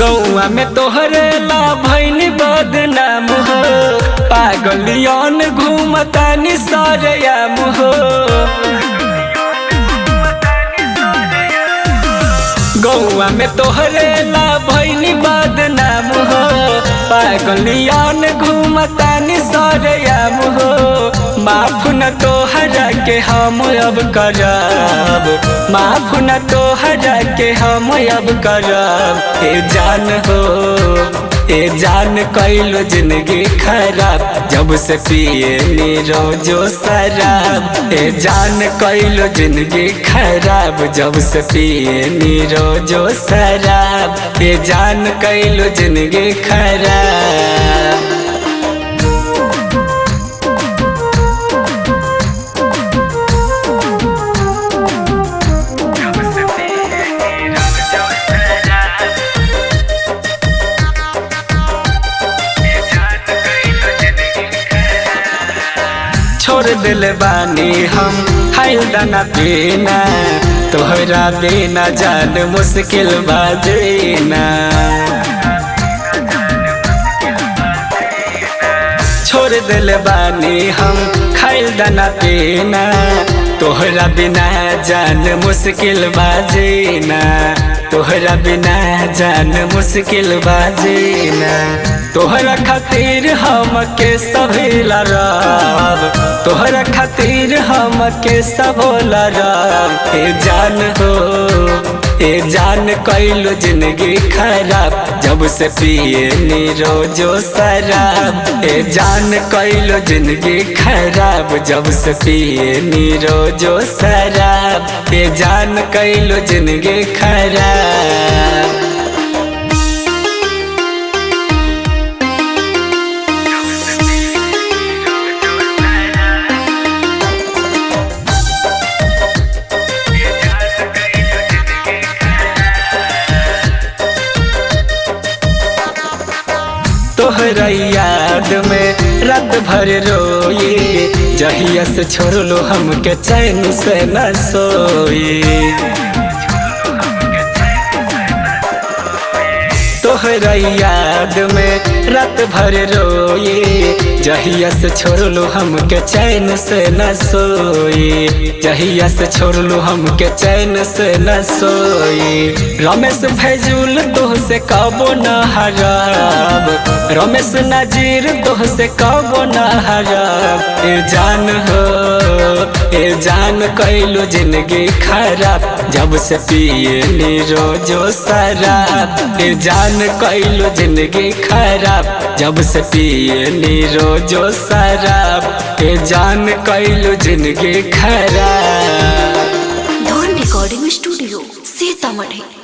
गौआ में तोहरे ला भैनी बदनाम हो, पागलियन घूमतानी सरयाम हो। गौआ में तोहरे ला भैनी बदनाम हो, पागलियन घूमतानी सरयाम हो। माफ न तोहरा के हम अब करब, माफ न तोहरा के हम अब करब। ए जान हो ए जान कैलो जिंदगी खराब, जब से पिए नी रोजो शराब। ए जान कैलो जिंदगी खराब, जब से पिए नी रोजो शराब। ए जान कैलो जिंदगी खराब। छोड़ दिल बानी हम हाइल दाना पीना, तोहरा बिना जान मुश्किल बाजीना। छोड़ दिल बानी हम खाइल दाना पीना, तोहरा बिना जान मुश्किल बाजीना। तोहरा बिना जान मुश्किल बाजीना। तोहरा खातिर हम के सभी लड़ब, तोहरा खातिर हम के सब लड़ब। ए जान हो ए जान कैलो जिंदगी खराब, जब से पिए नी रोजो शराब। ए जान कैलो जिंदगी खराब, जब से पिए नी रोजो शराब। ए जान कैलो जिंदगी खराब। तोहरा याद में रात भर रोई, जहिया से छोड़ लो हमके चैन से न सोई। तोहरा याद में रात भर रोई, जहिया से छोड़ लो हमके चैन से न सोई। जहिया से छोड़ लो हमके चैन से न सोई। रमेश फैजुल तोह से कबो न हराब, रमेश नजीर तोह से कबो न हराब। ए जान हो ए जान कैलो जिंदगी खराब, जब से पिए नी रोजो शराब। ए जान कैलो जिंदगी खराब, जब से पिए नी रोजो शराब। ए जान कैलो जिंदगी खराब। धन रिकॉर्डिंग स्टूडियो सीतामढ़ी।